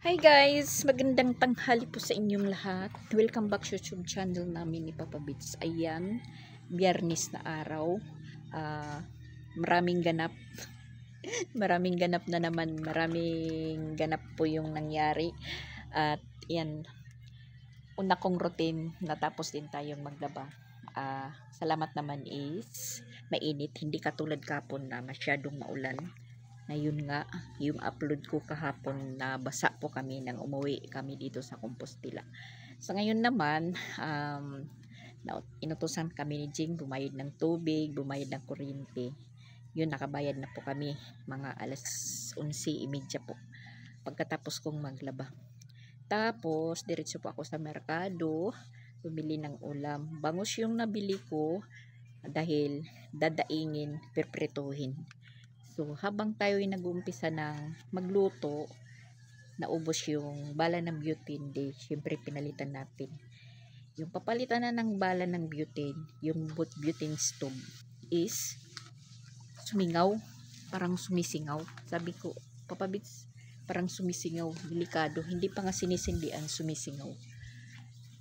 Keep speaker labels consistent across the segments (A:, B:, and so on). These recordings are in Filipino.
A: Hi guys! Magandang tanghali po sa inyong lahat. Welcome back sa YouTube channel namin ni Papa Bits. Ayan, Biyernes na araw. Maraming ganap. Maraming ganap na naman. Maraming ganap po yung nangyari. At yan, una kong routine, natapos din tayong maglaba. Salamat naman is mainit. Hindi katulad kapon na masyadong maulan. Ngayon nga, yung upload ko kahapon na basa po kami nang umuwi kami dito sa Compostela. So ngayon naman, inutusan kami ni Jing bumayad ng tubig, bumayad ng kuryente. Yun, nakabayad na po kami mga alas 11:30 po. Pagkatapos kong maglaba. Tapos, diretso po ako sa merkado, bumili ng ulam. Bangus yung nabili ko dahil dadaingin, perpretuhin. So, habang tayo ay nag-uumpisa ng magluto, naubos yung bala ng butane, syempre pinalitan natin. Yung papalitan na ng bala ng butane, yung butane stove is sumingaw, parang sumisingaw. Sabi ko, Papa Bits, parang sumisingaw, delikado, hindi pa nga sinisindihan, sumisingaw.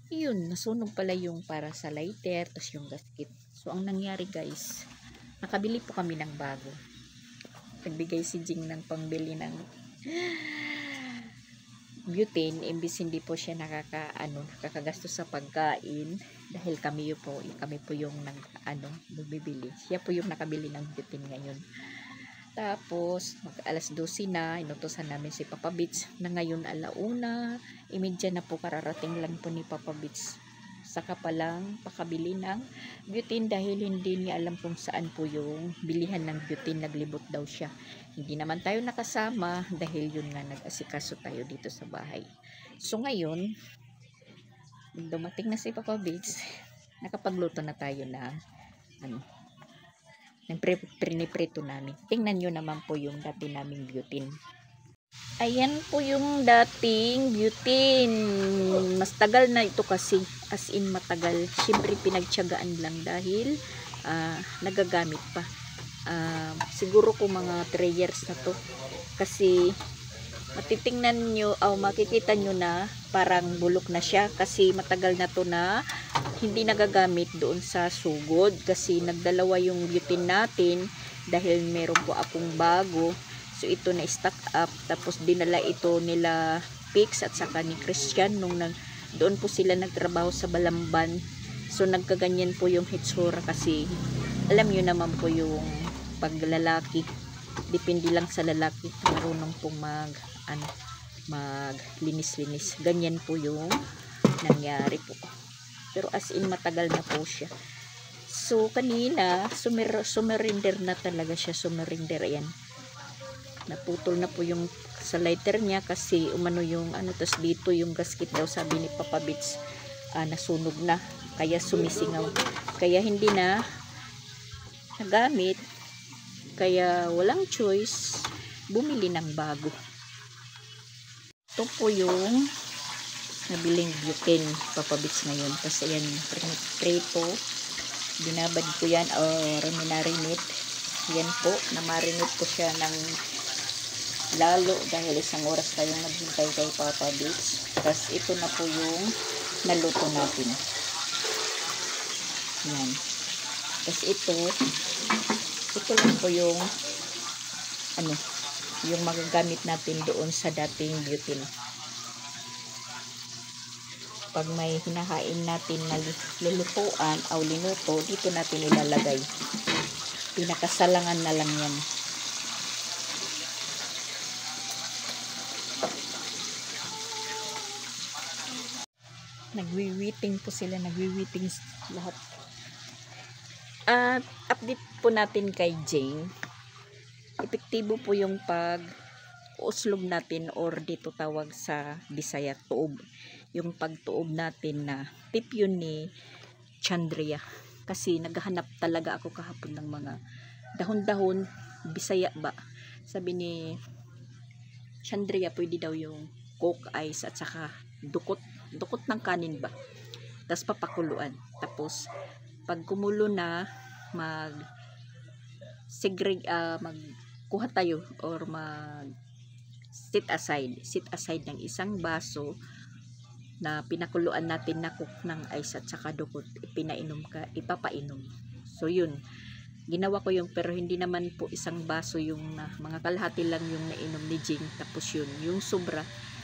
A: Yun, nasunog pala yung para sa lighter, tas yung gasket. So, ang nangyari guys, nakabili po kami ng bago. Nagbigay si Jing ng pangbili ng butane, imbis hindi po siya nakakagastos sa pagkain dahil kami po yung bumibili. Siya po yung nakabili ng butane ngayon. Tapos mag alas 12 na, inutusan namin si Papa Bits na ngayon 1:30 na po, kararating lang po ni Papa Bits. Saka palang pakabili ng butane dahil hindi niya alam kung saan po yung bilihan ng butane, naglibot daw siya. Hindi naman tayo nakasama dahil yun nga, nag-asikaso tayo dito sa bahay. So ngayon, dumating na si Papa Bits, nakapagluto na tayo ng priniprito namin. Tingnan nyo naman po yung dati naming butane. Ayan po yung dating butane. Mas tagal na ito kasi, as in matagal. Siyempre pinagtiyagaan lang dahil nagagamit pa. Siguro kung mga 3 years na to. Kasi matitingnan nyo, makikita nyo na parang bulok na siya. Kasi matagal na to na hindi nagagamit doon sa sugod. Kasi nagdalawa yung butane natin dahil meron po akong bago. So ito na stock up, tapos dinala ito nila Pix at saka ni Christian nung doon po sila nagtrabaho sa Balamban. So nagkaganyan po yung hitsura kasi alam niyo naman po yung paglalaki, depende lang sa lalaki, marunong pong maglinis-linis. Ganyan po yung nangyari po. Pero as in matagal na po siya. So kanina sumerinder na talaga siya, sumerinder yan. Naputol na po yung sa lighter niya kasi umano yung tas dito yung gasket daw, sabi ni Papa Bits, nasunog na kaya sumisingaw, kaya hindi na nagamit, kaya walang choice, bumili ng bago. Ito po yung nabiling butane Papa Bits ngayon. Tapos ayan, prito, binabad ko yan or minarinate yan po, namarinate ko siya ng lalo dahil 1 oras tayong naghintay kay Papa Bits. Tapos ito na po yung naluto natin. Yan. Tapos ito lang po yung yung magagamit natin doon sa dating butane. Pag may hinahain natin na lulutuan o linuto, dito natin ilalagay. Pinakasalangan na lang yan. Nagwiwiting po sila, nagwiwiting lahat. At update po natin kay Jane. Epektibo po yung pag-uslog natin, or dito tawag sa Bisaya tuob. Yung pagtuob natin na tip yun ni Chandria. Kasi naghahanap talaga ako kahapon ng mga dahon-dahon, Bisaya ba? Sabi ni Chandria, pwede daw yung coke ice at saka dukot ng kanin ba, tapos papakuluan, tapos pag kumulo na magkuha tayo or sit aside ng isang baso na pinakuluan natin na cook ng ice at saka dukot, ipapainom. So yun, ginawa ko yung, pero hindi naman po isang baso yung mga kalahati lang yung nainom ni Jing. Tapos yun, yung sobra,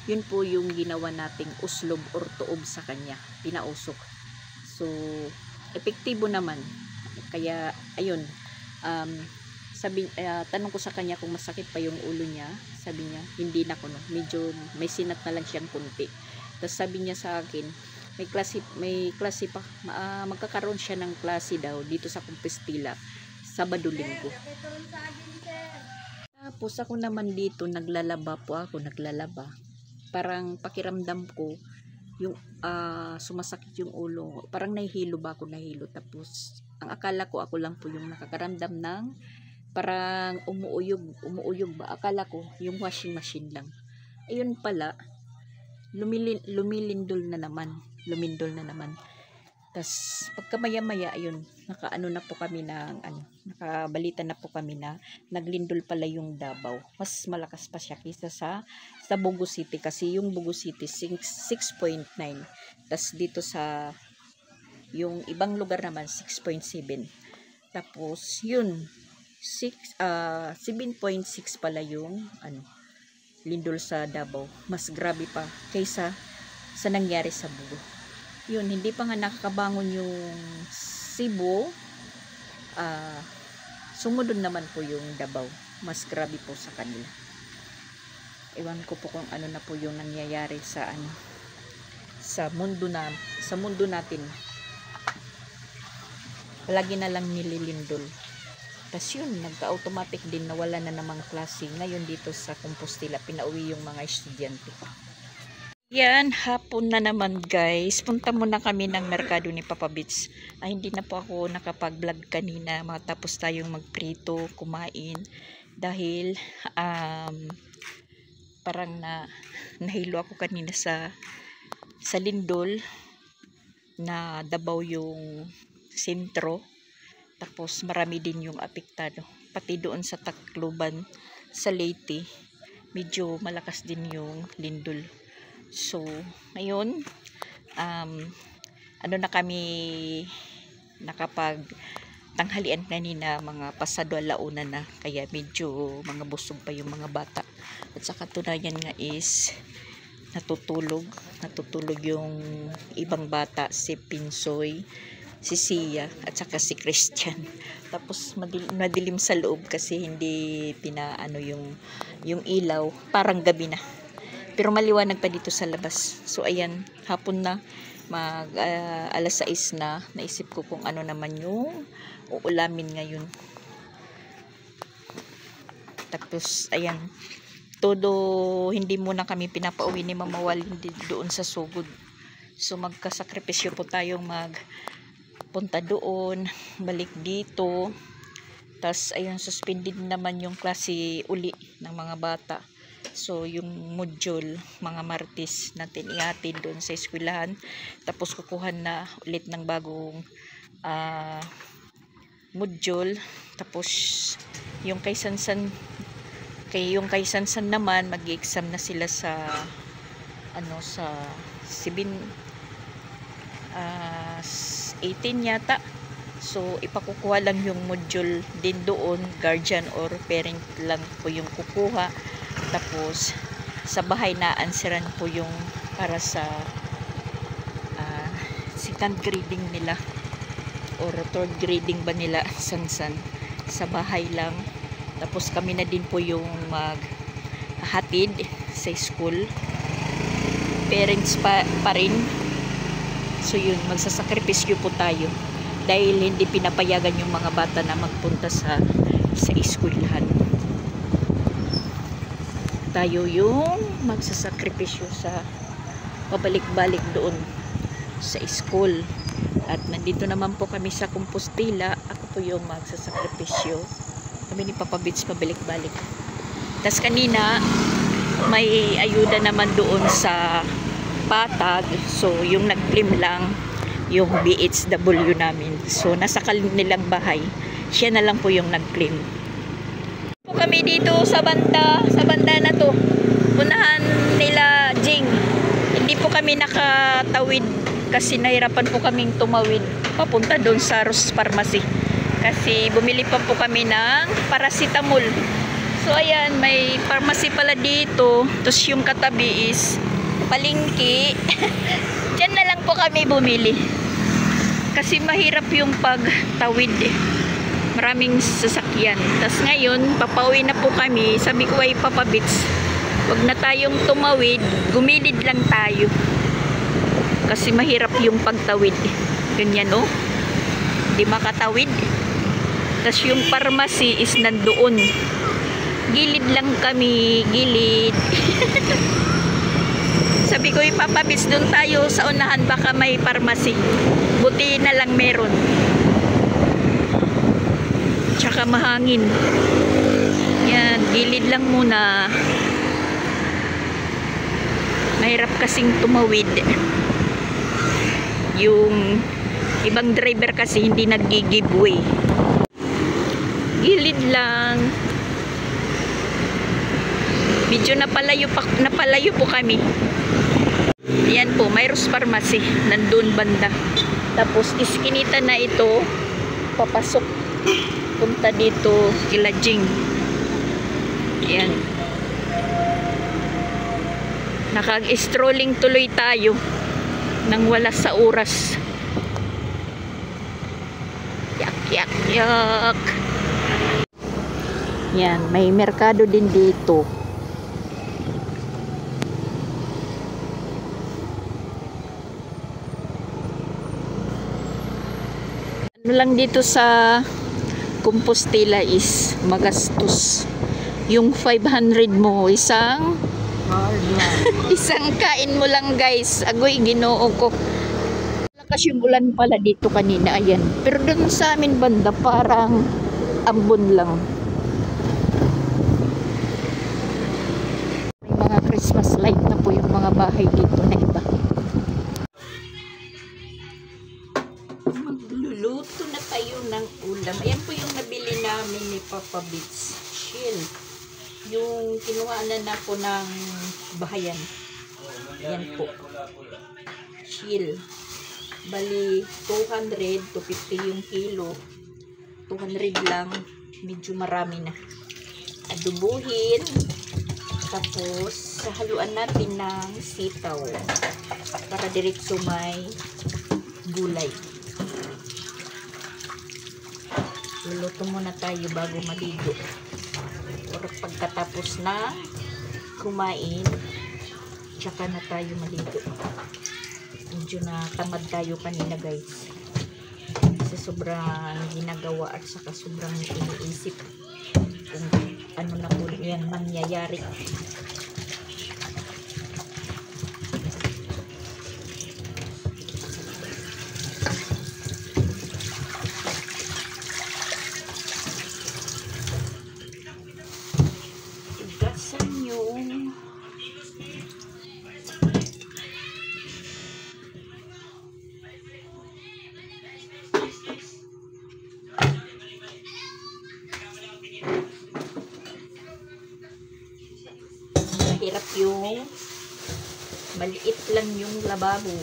A: yun po yung ginawa nating uslob or tuob sa kanya, pinausok. So epektibo naman. Kaya ayun, tanong ko sa kanya kung masakit pa yung ulo niya. Sabi niya hindi na kuno, medyo may sinat na lang siyang kunti. Tapos sabi niya sa akin, may klase pa, magkakaroon siya ng klase daw dito sa Compostela Sabado Linggo. Tapos ako naman dito naglalaba. Parang pakiramdam ko yung sumasakit yung ulo, parang nahihilo ba ako, tapos ang akala ko ako lang po yung nakakaramdam ng parang umuuyog ba, akala ko yung washing machine lang. Ayun pala, lumilindol na naman. Tas pagka maya ayun, nakaano na po kami ng nakabalita na po kami na naglindol pala yung Davao. Mas malakas pa siya kaysa sa Bugo City, kasi yung Bugo City 6.9. Tas dito sa yung ibang lugar naman 6.7. Tapos yun 7.6 pala yung lindol sa Davao. Mas grabe pa kaysa sa nangyari sa Bugo. Yun, hindi pa nga nakakabangon yung Cebu, sumunod naman po yung Davao. Mas grabe po sa kanila. Ewan ko po kung ano na po yung nangyayari sa mundo natin. Palagi na lang nililindol. Tapos yun, nagka-automatic din, nawala na namang klase. Ngayon dito sa Compostela, pinauwi yung mga estudyante. Yan, hapon na naman guys. Punta muna kami ng merkado ni Papa Bits. Hindi na po ako nakapag-vlog kanina. Matapos tayong magprito, kumain. Dahil parang nahilo ako kanina sa lindol na Davao yung sentro. Tapos marami din yung apektado. Pati doon sa Tacloban, sa Leyte, medyo malakas din yung lindol. So, ngayon, na kami nakapag tanghalian kanina, mga pasado alauna na, kaya medyo mga busog pa yung mga bata. At sa katunayan nga is natutulog yung ibang bata, si Pinsoy, si Sia, at saka si Christian. Tapos madilim sa loob kasi hindi pinaano yung ilaw, parang gabi na. Pero maliwanag pa dito sa labas. So ayan, hapon na, alas 6 na. Naisip ko kung ano naman yung uulamin ngayon. Tapos ayan, hindi muna kami pinapauwi ni Mama Walin doon sa Sugod. So magkasakripisyo po tayong punta doon, balik dito. Tapos ayun, suspended naman yung klase uli ng mga bata. So yung module, mga Martes natin ihatid doon sa eskwelahan. Tapos kukuha na ulit ng bagong module. Tapos yung kay Sansan naman, mag-exam na sila sa 18 yata. So ipakukuha lang yung module din doon, guardian or parent lang po yung kukuha. Tapos sa bahay na answeran po yung para sa second grading nila or third grading ba nila, Sansan, sa bahay lang. Tapos kami na din po yung maghatid sa school, parents pa rin. So yun, magsasakripisyo po tayo dahil hindi pinapayagan yung mga bata na magpunta sa eskwelahan. Tayo yung magsasakripisyo sa pabalik-balik doon sa school. At nandito naman po kami sa Compostela. Ako po yung magsasakripisyo. Kami ni Papa Bits pabalik-balik. Tapos kanina may ayuda naman doon sa Patag. So yung nag-claim lang yung BHW namin. So nasa kanilang bahay. Siya na lang po yung nag-claim. Kami dito sa banda na to. unahan nila Jing. Hindi po kami nakatawid kasi nahirapan po kaming tumawid papunta doon sa Ross Pharmacy. Kasi bumili pa po kami ng paracetamol. So ayan, may pharmacy pala dito. Tapos yung katabi is palengke. Diyan na lang po kami bumili. Kasi mahirap yung pagtawid eh. Maraming sasakyan. Tapos ngayon, papauwi na po kami. Sabi ko ay Papa Bits, wag na tayong tumawid. Gumilid lang tayo. Kasi mahirap yung pagtawid. Ganyan oh. Di makatawid. Tapos yung pharmacy is nandoon. Gilid lang kami. Gilid. Sabi ko, Papa Bits, doon tayo sa unahan. Baka may pharmacy. Buti na lang meron. Tsaka mahangin. Yan, gilid lang muna. Mahirap kasing tumawid. Yung ibang driver kasi hindi nag-give way. Gilid lang. Medyo napalayo po kami. Yan po, may Ross Pharmacy. Nandun banda. Tapos iskinita na ito. Papasok. Punta dito kila Jing. Yan. Nakag-strolling tuloy tayo nang wala sa oras. Yak, yak, yak. Yan, may merkado din dito. Ano lang dito sa Compostela is magastos. Yung 500 mo, isang kain mo lang guys. Agoy, Ginoo ko. Lakas yung ulan pala dito kanina, ayan. Pero doon sa amin banda, parang ambon lang. May mga Christmas light na po yung mga bahay dito na iba. Magluluto na tayo ng ulam. Ayan po yung nabili namin ni Papa Bits. Chill. Yung kinuha na po ng bahayan. Yan po. Chill. Bali, 200 to 50 yung kilo. 200 lang. Medyo marami na. Adubuhin. Tapos, haluan natin ng sitaw. Para diretso may gulay. Luluto muna tayo bago maligo. Pero pagkatapos na kumain, tsaka na tayo maligo. Medyo na tamad tayo kanina guys. Kasi sobrang ginagawa at saka sobrang iniisip kung ano na po yan mangyayari. Mahirap yung maliit lang yung lababo.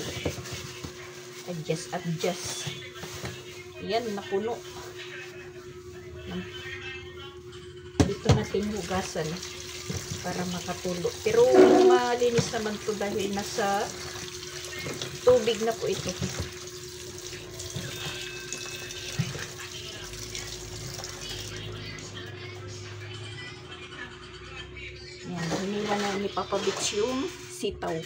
A: Adjust. Yan, napuno. Dito natin hugasan para makatulo. Pero malinis naman to dahil nasa tubig na po ito. Yan, hiniwa na ni Papa Bits yung sitaw.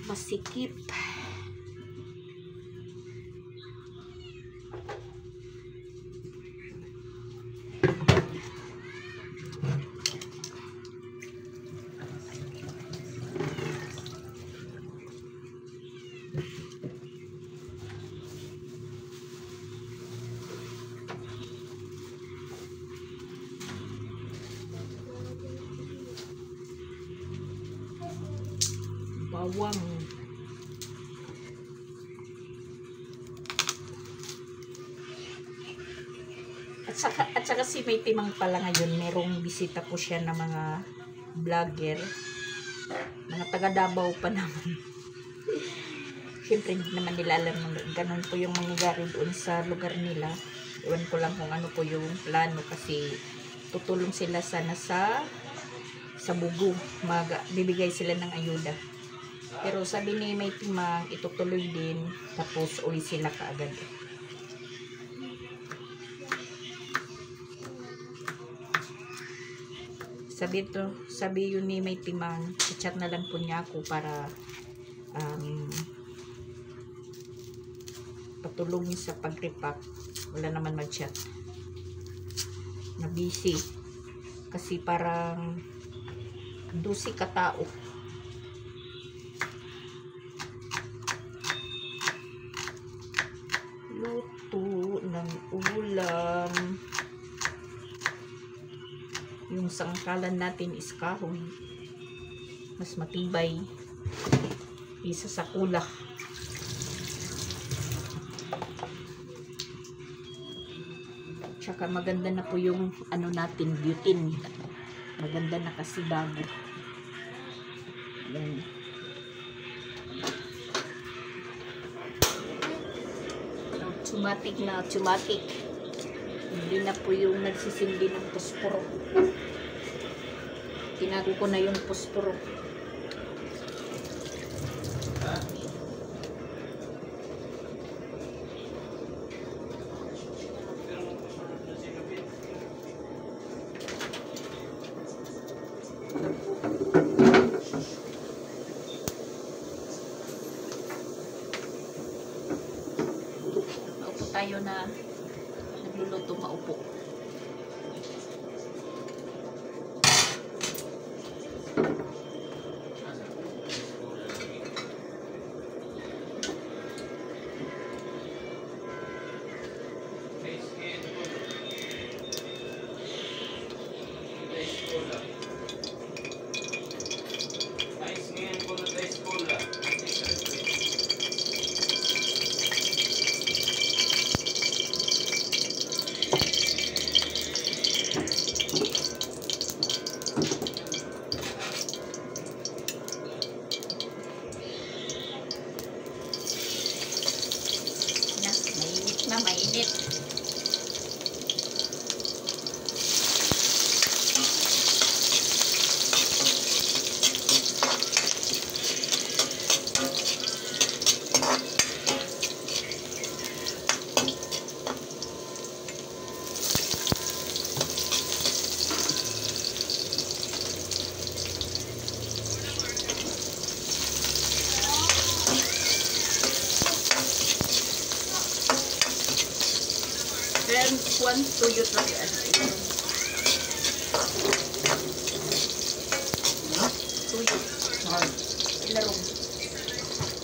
A: Masikip. bawang. At saka si may timang pala ngayon, merong bisita po siya na mga vlogger, mga taga Davao pa naman. Siyempre hindi naman nila alam ganun po yung mangyayari doon sa lugar nila. Iwan ko lang kung ano po yung plano kasi tutulong sila sana sa Bugo. Bibigay sila ng ayuda. Pero sabi ni may timang itutuloy din tapos uwi sila kaagad. Sabi yun ni may timang, chat na lang po niya ako para patulungin sa pag-repack. Wala naman mag-chat. Na busy. Kasi parang 12 katao. Luto ng ulam. Yung sangkalan natin is kahoy. Mas matibay. Isa sa kulak. Tsaka maganda na po yung ano natin, butane. Maganda na kasi bago. Yan. Automatic na automatic. Hindi na po yung nagsisindi ng posporo. Tinago ko na yung posporo. Maupo tayo na nagluluto, maupo. Mainit. Then, one tuyot lang yan. Tuyot. Ilarong.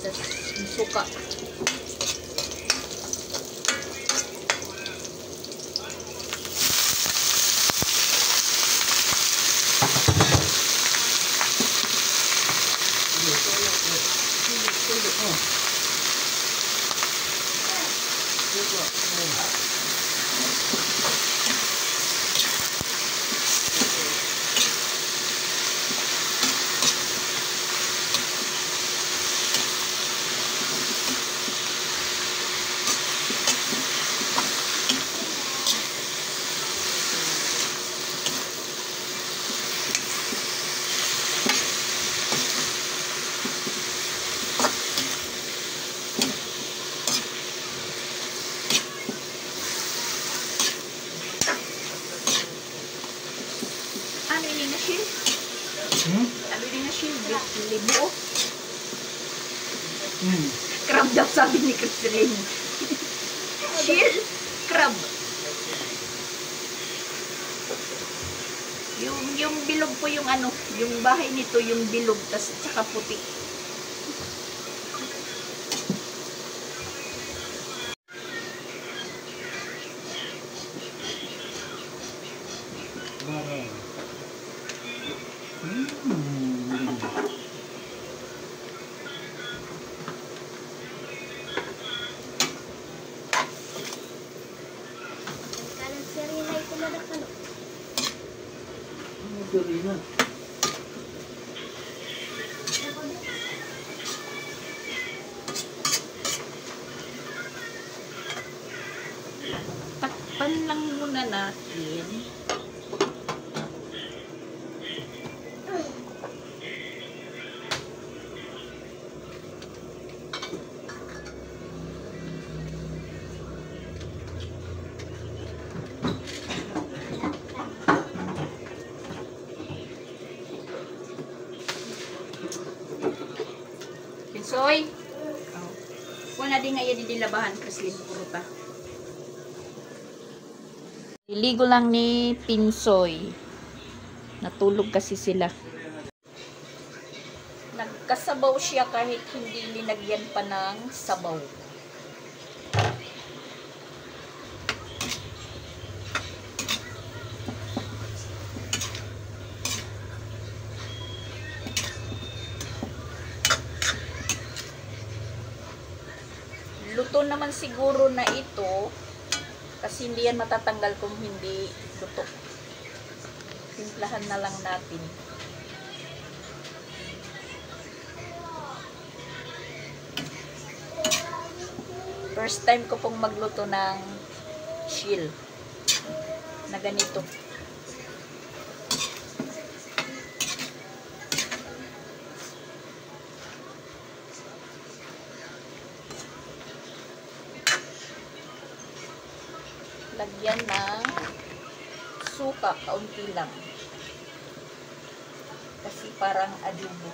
A: Tapos, suka. Ano ini na shield? Ano ini na shield? Libo? Crab daw sabi ni Christine. Shield? Crab. Yung bilog po yung ano, yung bahay nito yung bilog, tas tsaka puti. natin. Pinsoy. Oh. Wala din nga yan dilabahan kasi puruta. Iligo lang ni Pinsoy. Natulog kasi sila. Nagkasabaw siya kahit hindi linagyan pa ng sabaw. Luto naman siguro na ito kasi hindi yan matatanggal kung hindi luto. Timplahan na lang natin. First time ko pong magluto ng shield na ganito. Lagyan ng suka, kaunti lang. Kasi parang adobo.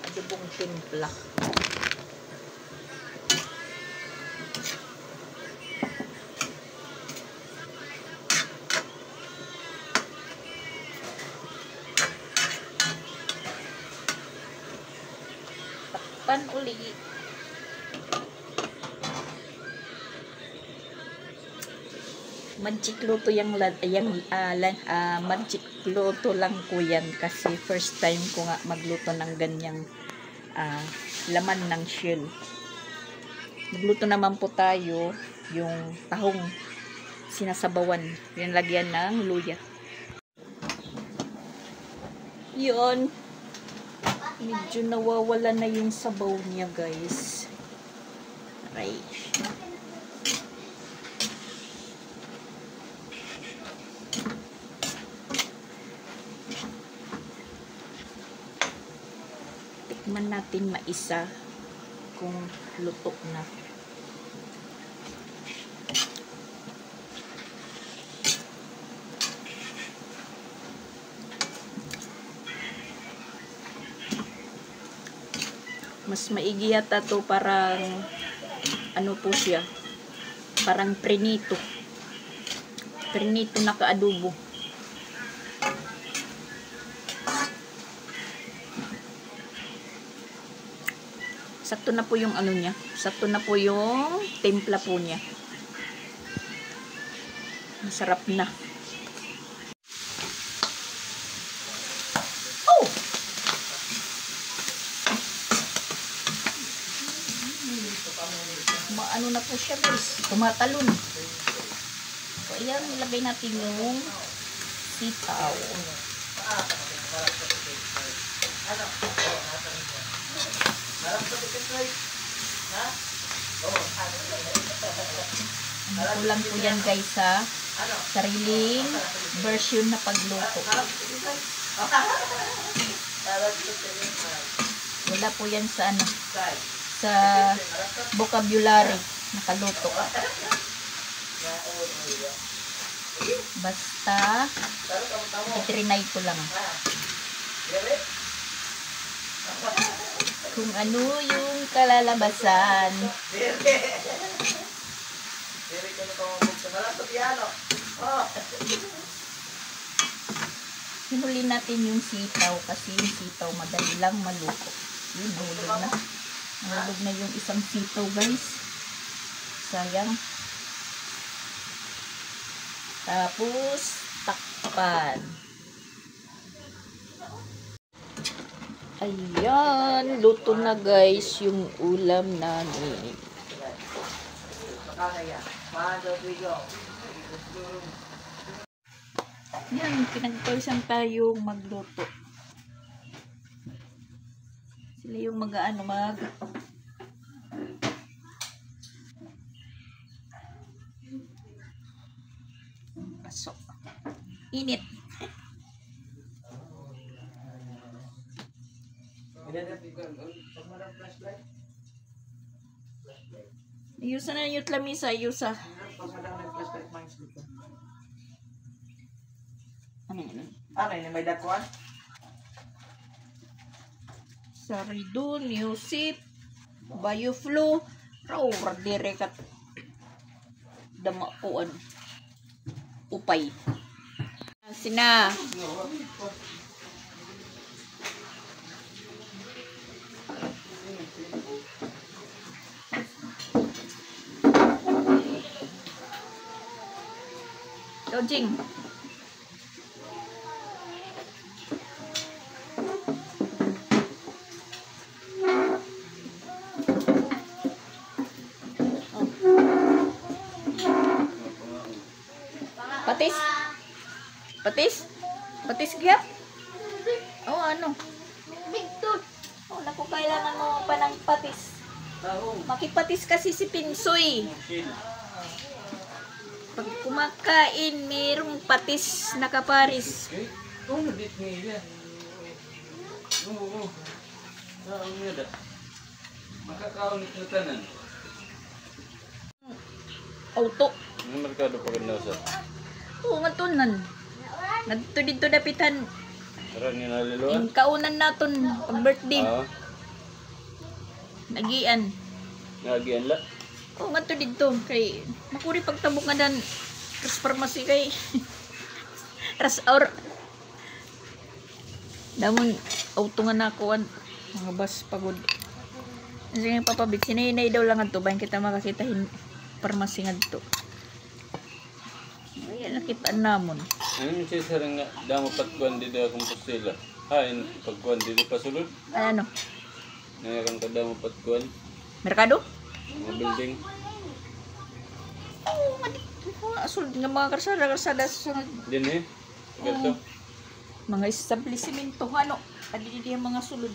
A: Adobong timpla. Takpan uli. Magic luto magic luto lang ko yan kasi first time ko nga magluto ng ganyang laman ng shell. Magluto naman po tayo yung tahong sinasabawan, yung lagyan ng luya. Yun, medyo nawawala na yung sabaw niya, guys. Aray. Tikman natin maisa kung luto na. Mas maigi yata to, parang ano po siya, parang prinito na kaadobo. Sakto na po yung ano niya, sakto na po yung timpla po niya. Masarap na. Oh! Maano na po siya, guys, tumatalon. So ayan, ilagay natin yung sitaw. Ito lang po yan, guys, sa sariling version na pagluto. Wala po yan sa ano, sa vocabulary nakaluto. Basta itrinay ko lang kung ano yung kalalabasan. Hinuli natin yung sitaw kasi yung sitaw madali lang maluto. Yun, nahulog na yung isang sitaw, guys. Sayang. Tapos takpan. Ayan, luto na, guys, yung ulam namin. Yan, pinagpawisan tayong magluto. Sila yung Init. Ayusan na yung lamisa, ayusa. Ano yun?
B: Ano yun? May dakuan?
A: Saridon, Yusip, Bioflow, raw, direct at dama ko ano. Upay. Sina. Dojing. Patis. Patis? Patis gyap? Oh, ano? Big tooth. Oh, naku, kailangan mo pa ng patis. Makipatis kasi si Pinsoy. Pag kumakain, mayroong patis na kaparis.
C: Oo, dit nila. Oo. Ang nila. Makakaunit na tanan.
A: Auto.
C: Ang merkado pa ganda sa.
A: Oo, matunan. Nagto dito dapitan.
C: Karan ni naliluan.
A: Yung kaunan naton pag birthday.
C: Oo.
A: Nagian.
C: Nagian la.
A: Oo, nga to dito. Kay, makuri pagtabok nga dan. Ras pharmacy kay. Ras or. Damon, auto nga nakuan. Mga bus pagod. Kasi nga papabit, sinay daw lang ito. Bayan kita makakitahin pharmacy nga dito. Ay, nakitaan namon.
C: Ano yung sisarang nga, damo patkuan di daw akong pastila. Hain, pagkuan di pa sulod.
A: Ano?
C: Ngayon ka damo patkuan.
A: Merkado?
C: Mga building.
A: Oo, asul nga mga karsada sa
C: Din eh. Ganito.
A: mga establishmento. Ano? Adi yung mga sulod.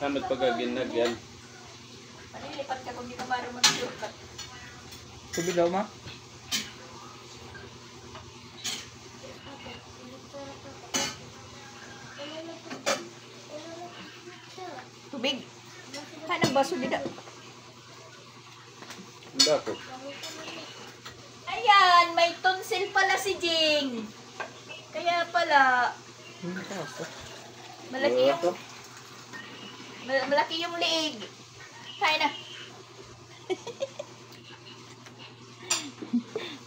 C: Hamat pagkagin nagyan.
A: Palilipat ka kung di ka mara mag-shortcut.
B: Tubig daw, ma?
A: Tubig. Hanang baso dito.
C: Ang dako.
A: Ayan, may tonsil pala si Jing. Kaya pala, malaki yung liig. Kaya na.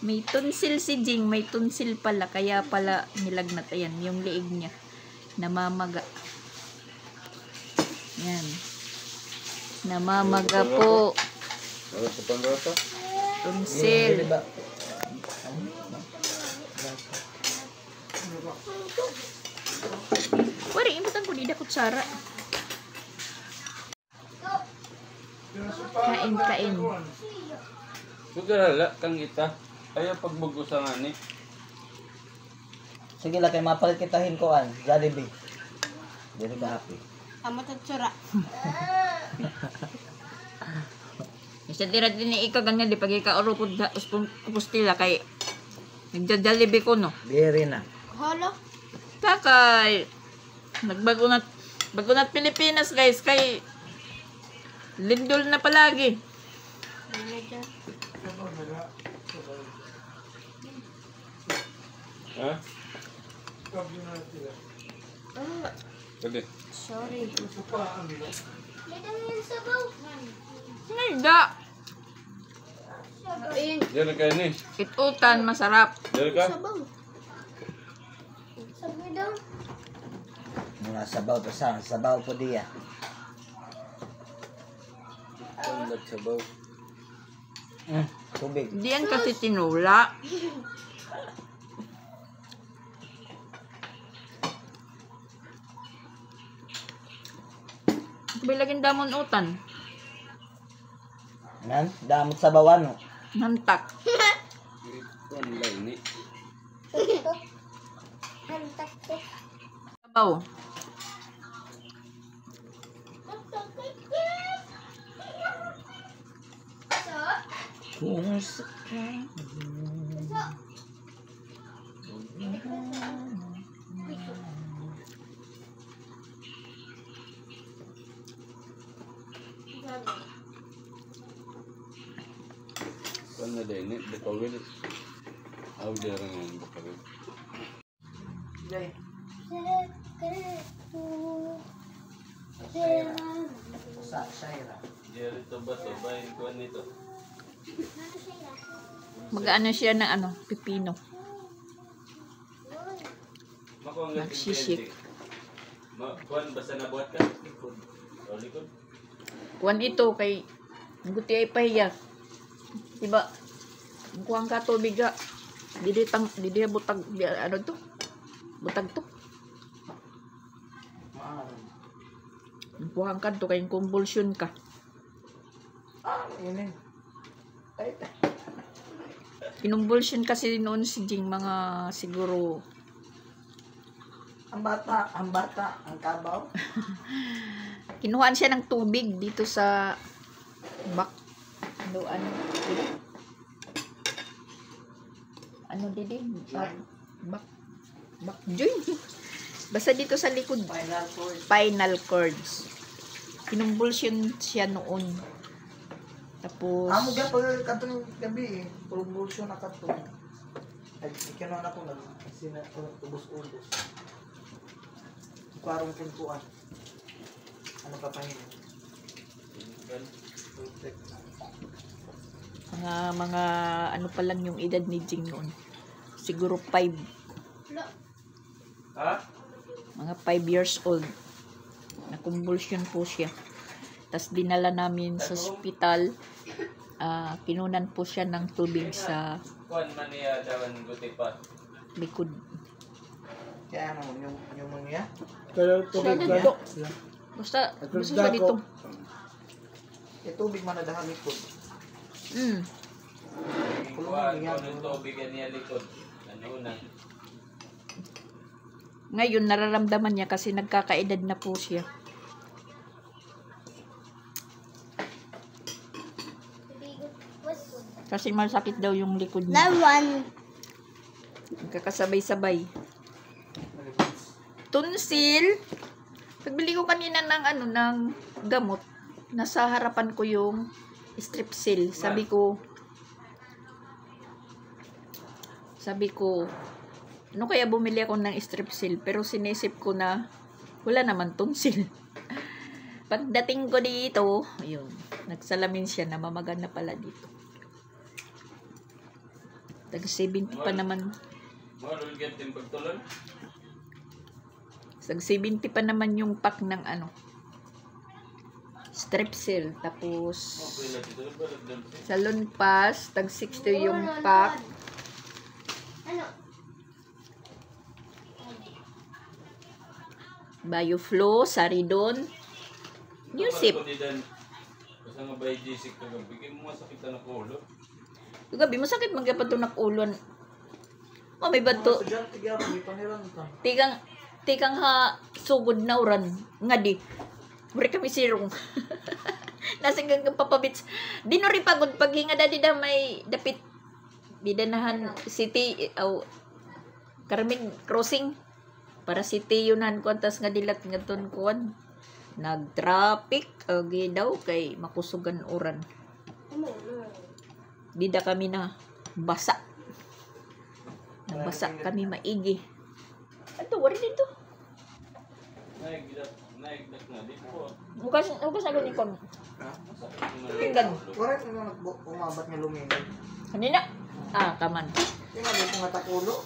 A: May tonsil si Jing, may tonsil pala. Kaya pala nilagnat. Ayan, yung liig niya. Namamaga. Yan. Namamaga po.
C: Wala sa pangrata.
A: Tonsil. Wari, imutan ko dida kutsara. Kain.
C: Sugarala kang ita. Ayaw pagbugusan nga ni.
B: Sige lang, kay mapalit kita hinkoan. Jollibee. Dili ka happy.
D: Amo tatsura.
A: Isa tira din ni ikaw ganyan di pag ikaw urupod pustila kay nagja-Jollibee ko no.
B: Biri na.
D: Hala.
A: Takay nagbago na Pilipinas guys kay lindol na palagi.
C: Ha? Pwede.
D: Sorry.
A: Nida.
C: Diyan kayo ni.
A: Itutan masarap.
C: Diyan ka?
D: Sabi daw.
B: Mga sabaw to sa sabaw po diya.
C: Pandat sabaw.
B: Tubig.
A: Diyan kasi tinula. Bilagin damon utan.
B: Nan, damot sabawan no.
A: Nantak.
C: Online ni.
A: Sabaw.
B: Kung sa
C: Kan na din it, bakawil. Aw dere ng bakawil.
B: Jay. Sa Shaira.
C: Dere to ba to bayin ko nito.
A: Mag-ano siya ng ano, pipino.
C: Mako ang
A: Nagsisik.
C: Kuan basta nabuhat ka likod. O likod.
A: Kuwan ito kay guti ay pahiya. Diba? Kuwang ka tubig ga. Didi butag ano to? Butag to. Kuwang ka to kay convulsion ka.
B: Ini. Ay.
A: Kinumbulsion kasi noon si Jing mga siguro
B: Ang bata, ang kabaw.
A: kinuhaan siya ng tubig dito sa bak ano didi bak joy basta dito sa likod spinal cords kinumbulsion siya noon tapos
B: Amo ga pag katong gabi, promotion na kato. Ay kino na ko nag sina ubos-ubos. Parang pintuan. Ano pa pahin?
A: mga ano pa lang yung edad ni Jing noon siguro 5
C: Ha?
A: mga 5 years old na convulsion po siya. Tas dinala namin sa ospital. Kinunan po siya ng tubig sa
C: Kuan man niya dawan guti pa.
A: likod.
B: Kaya ano, yung pneumonia?
E: Kaya tubig
A: Siya
E: ka.
A: Basta ba dito?
B: Yung tubig man na dahil likod.
C: Kuan kuno tubig niya likod. Ano na?
A: Ngayon nararamdaman niya kasi nagkakaedad na po siya. Kasi masakit daw yung likod niya. Nagkakasabay-sabay. Tonsil. Pagbili ko kanina ng ng gamot, nasa harapan ko yung strepsil. Sabi ko, ano kaya bumili ako ng strepsil? Pero sinisip ko na wala naman tonsil. Pagdating ko dito, ayun, nagsalamin siya na mamagan na pala dito. Tag 70 pa naman.
C: Mahal gyud tin pagtulon.
A: Tag 70 pa naman yung pack ng strepsil. Tapos
C: Okay na dito ba dagdag.
A: sa Lunpas, tag 60 yung pack. Bioflow, Saridon, Newsip.
C: Basta nga bay G6 ka gabi mo masakit na ulo.
A: Gabi, masakit magkapatunok ulon. May bato.
B: Estudyante gyud may pangiran ka.
A: Tikang ha sugod na uran. Nga di. Buri kami sirong. Nasing kang papabits. Di no rin pagod paghinga dadi da may dapit. Bidanahan city o Carmen Crossing. Para city yunan ko tas nga dilat nga ton kuan. Nag-traffic agi daw kay makusugan uran. Dida kami na basa. Nabasa kami maigi. Ato, wari dito.
C: Naigdak na dito.
A: Bukas agad ni kon. Tinggan.
B: Wala na umabat nga luminog.
A: Kanina. Kaman.
B: Yung ano kung atakulo.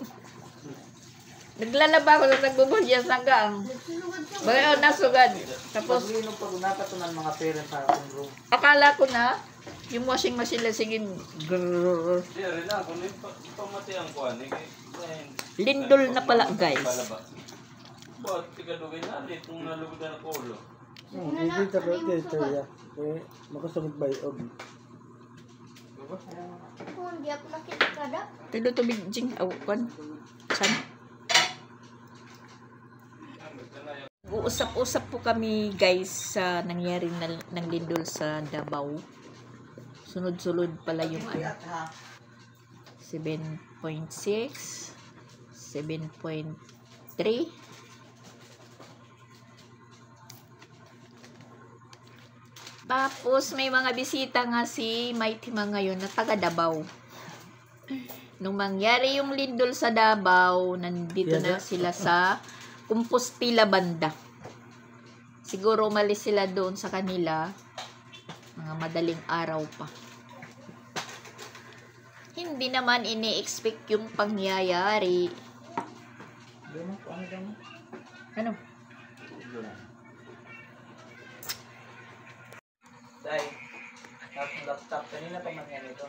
A: Naglalaba ako sa nagbubulyas hanggang. Bagay nasugad. Tapos,
B: Linog pag napatunan mga parents sa akong room.
A: akala ko na, yung washing machine lang sige, grrrr.
C: Di rin na kuno pamati ang kuan
A: Lindol na pala, guys.
C: Bot tigadugay na lit kung nalugod na ulo.
E: Hindi ka dito ya. Eh, makasugod ba yung
D: Hindi ako nakita kada.
A: Tilo tubig, Jing. Awan. San? Uusap-usap po kami, guys, sa nangyari ng lindol sa Davao. Sunod-sunod pala yung 7.6, 7.3. Tapos, may mga bisita nga si Mighty Ma ngayon na taga Davao. Nung mangyari yung lindol sa Davao, nandito na sila sa Compostela banda. Siguro umalis sila doon sa kanila mga madaling araw pa. Hindi naman ini-expect yung pangyayari. Ano?
B: Dahil, laptop, kanina pa man yan ito.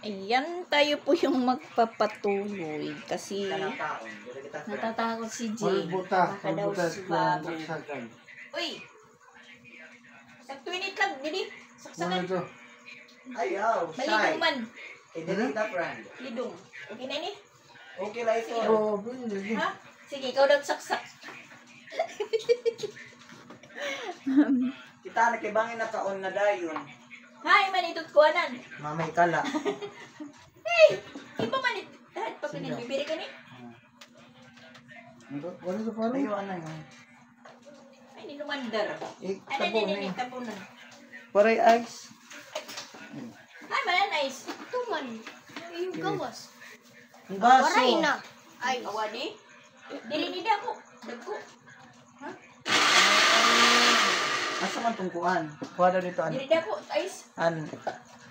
A: Ayan, tayo po yung magpapatuloy kasi
B: Kanakaon. Dili kita friend.
A: natatakot si
E: Wala
A: Jay.
E: buta.
A: Baka daw
E: Buta.
A: sumabog.
E: Saksakan.
A: Uy! Saktuinit lang, dili.
E: Ano
A: Saksakan.
E: ito?
B: Ayaw,
A: Malidong
B: shy.
A: man.
B: Dili kita friend.
A: Lidong. Okay na ni?
B: Okay lang ito.
E: Oh, hindi.
A: Ha? Sige, ikaw daw saksak.
B: Kita nakibangin na kaon na dayon.
A: Hay, manitot ko anan.
B: Mamay kala.
A: Hey! Iba manit. Dahil pa pinibibiri ka ni.
E: Wala ito paano?
B: Ayo ana yun.
A: Ay, ninumandar. Ano,
B: Tabo na
A: nini,
B: yun.
A: tapo na.
B: Paray ice.
A: Ay, mananais.
D: Tuman. Yung gawas.
B: Ang baso.
D: Waray na. Ay.
A: Awadi. Dili ni dako. Dagko.
B: Asa man tong kuan? Kuha daw dito an.
A: Dili dako. Ice.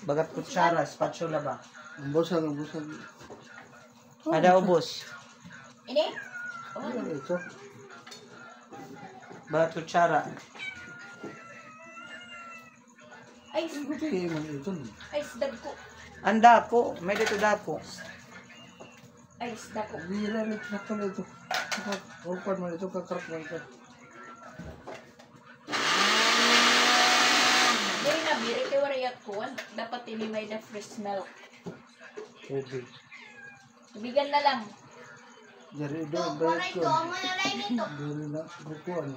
B: Bagat kutsara, spatula ba?
E: Ang busag, ang busag.
B: Ada ubos.
A: Ini? Oh,
E: Ano ito?
B: Bagat kutsara.
A: ice.
E: Kaya man ito.
A: Ice, dagko.
B: Ang dako, may dito dako.
A: Ice, dako.
E: Bira rin nakal ito. Open man ito, kakarap man ito.
A: Dili na, biri kay warayat ko. Dapat ini may na fresh milk.
E: Pwede.
A: Tubigan na lang.
E: Dari ito,
D: Ito,
E: bayad
D: waray
E: ko.
D: to. Ang manalay nito.
E: Dari na, bukuan.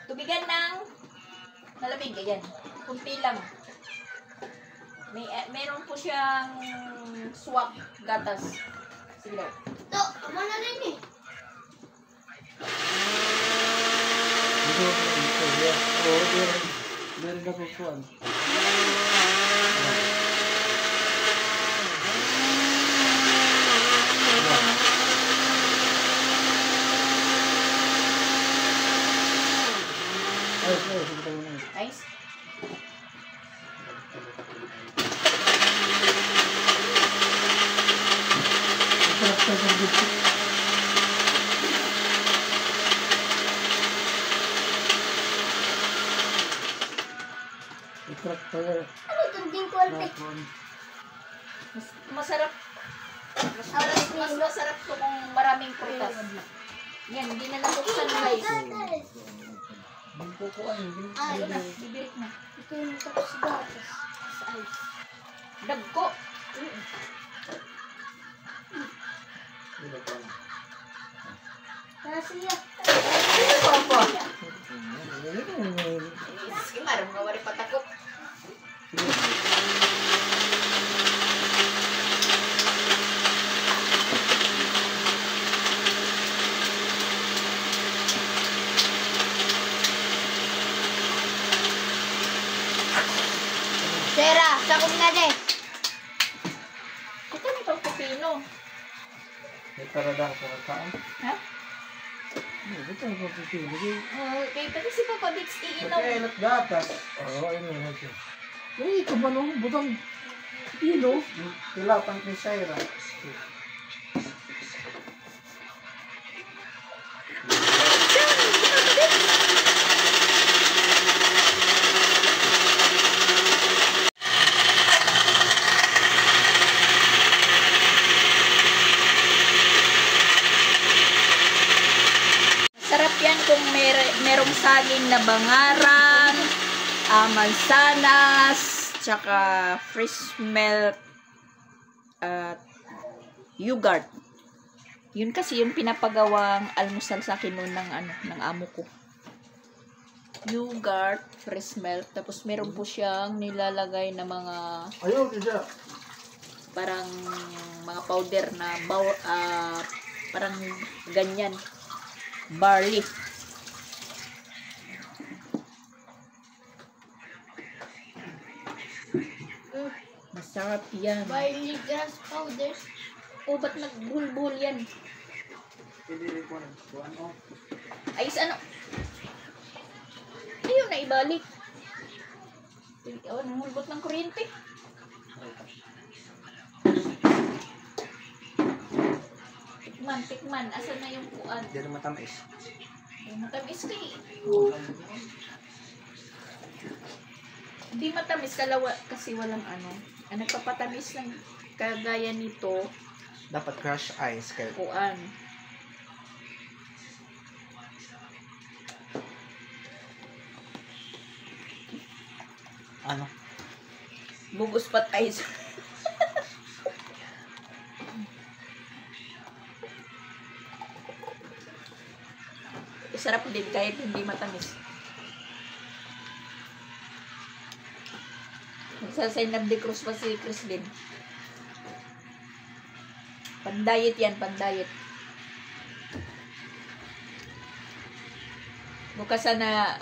A: Tubigan ng malamig. Ayan. Kunti lang. Meron po siyang swak gatas. Sige daw.
D: Ito, ang manalay ni.
E: Ito, ito, oh, dari na bukuan. Ay, sige tayo na.
A: Ice.
E: Ikrap tayo ng buko. Ikrap tayo.
D: Ano itong dingkwante?
E: Tapon.
A: Masarap. Mas masarap to kung maraming prutas. Yan, hindi na nabuksan guys.
E: Ang bukuan, hindi.
D: Ay,
A: Ito na, bibirik na.
D: ito yung tapos gatas.
A: Sa ice. Dagko.
D: Nasa siya.
A: Sige, marang nga wari patakot.
D: Sera, sakom na de.
A: Ito na itong pepino.
B: May paradang sa kakaan.
A: Ha?
E: Ito tayo papipili.
A: Oh, kay pati si Papa Bix iinom.
B: Okay, not gatas.
E: Oo, ayun na natin. Eh, ito ba nung butang pilo?
B: Tilapan kay Shaira.
A: Sarap yan kung merong saging na bangaran, mansanas, tsaka fresh milk, at yogurt. Yun kasi yung pinapagawang almusal sa akin noon ng amo ko. Yogurt, fresh milk, tapos meron po siyang nilalagay na mga
E: Ayun, isa.
A: parang mga powder na Parang ganyan. Barley. Masarap yan.
D: Barley grass powder.
A: O, ba't nagbulbul yan?
B: Pwede rin po na. Kuhan o.
A: Ay, ano? Ayaw na ibalik. Oh, namulbot ng kuryente. Tikman. Asan na yung kuan?
B: Diyan matamis.
A: Ay, matamis kay. Hindi matamis kalawa kasi walang ano. Ang nagpapatamis ng kagaya nito,
B: Dapat crush ice. Kaya
A: kuan.
B: ano?
A: Bugos pat ice. Sarap din kahit hindi matamis. Magsasign of the cross pa si Chris din. Pandayet yan, pandayet. Bukas sana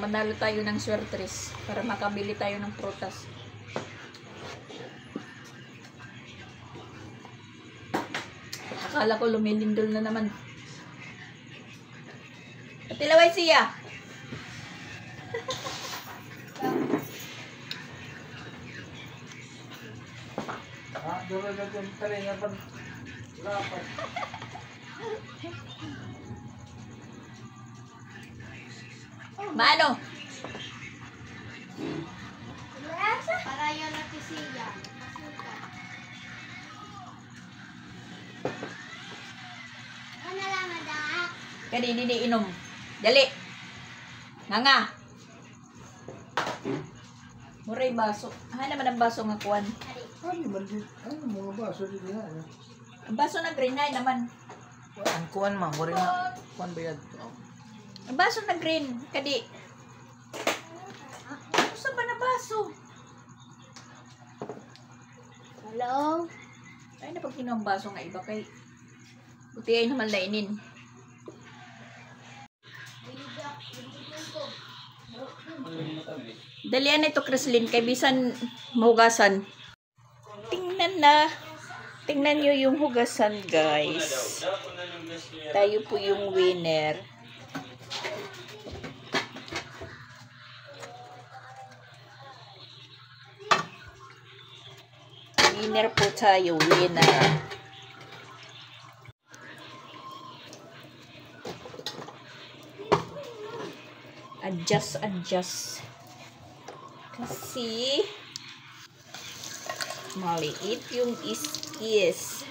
A: manalo tayo ng swertres para makabili tayo ng prutas. Akala ko lumilindol na naman. Patilaway siya.
B: Duro na yung talinga pa. Rapat.
A: Mano?
D: Para yun natin siya. Ano lang ada?
A: Kanini ni inom. Dali. Nga. Muray baso. Naman ang baso nga kuwan.
E: Ano man din? Ano mga baso din yan?
A: Ang baso na green na naman.
B: Ang kuhan ma. Mura na. Kuhan bayad.
A: Ang baso na green. Kadi. Ano sa ba na baso?
D: Hello?
A: Ay, napag ang baso nga iba kay buti ay naman lainin. Dalian na ito, Chrislyn, kay bisan mahugasan. Tingnan nyo yung hugasan, guys. Tayo po yung winner. Winner po tayo, winner. Adjust. Kasi maliit yung iskis.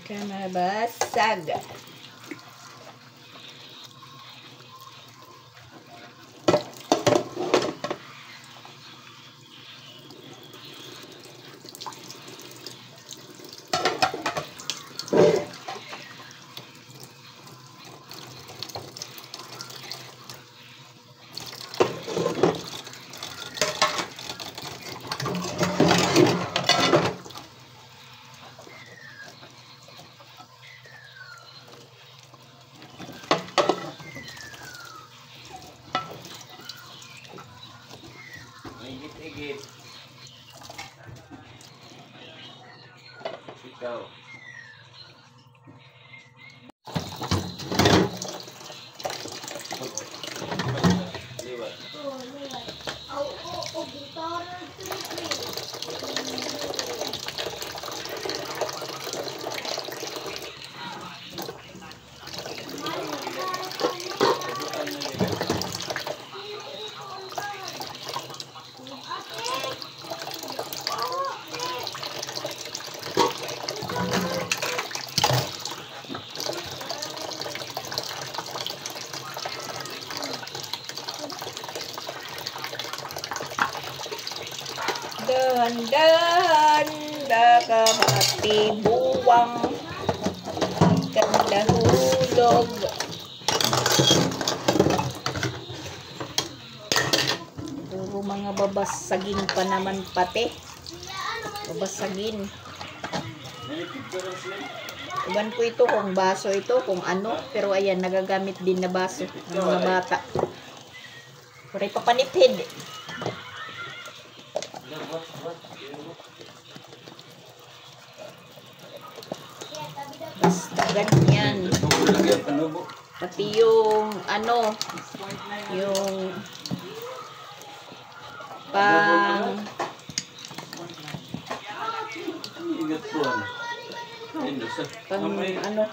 A: Baka mabasag. Handa ka matibuwang kanahulog. Puro mga babasagin pa naman pati. Babasagin. Iban ko ito kung baso ito, kung ano. Pero ayan, nagagamit din na baso ng mga bata. Kuray papanipid. Basta ganyan. Pati yung ano, yung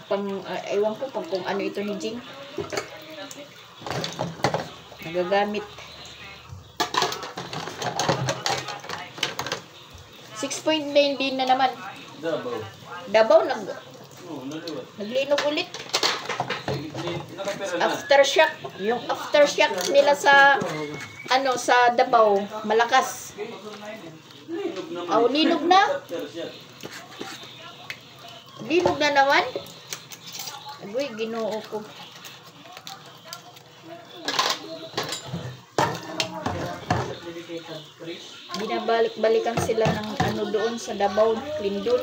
A: pang ewan ko kung ano ito ni Jing. Nagagamit. 6.9 din na naman. Davao naglinog ulit. Aftershock. Yung aftershock nila sa ano sa Davao malakas. Linog na. Linog na naman. Agoy, ginoo ko. Binabalik-balikan sila ng ano doon sa Davao, Lindon.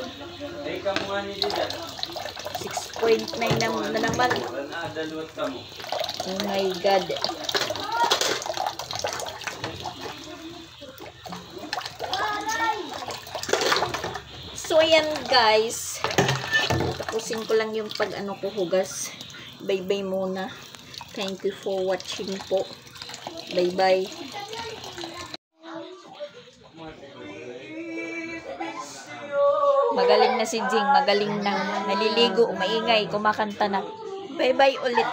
A: 6.9 na naman. Oh my God. So ayan guys. Tapusin ko lang yung pag ano ko hugas. Bye-bye muna. Thank you for watching po. Bye-bye. Magaling na si Jing, magaling na. Naliligo, maingay, kumakanta na. Bye-bye ulit.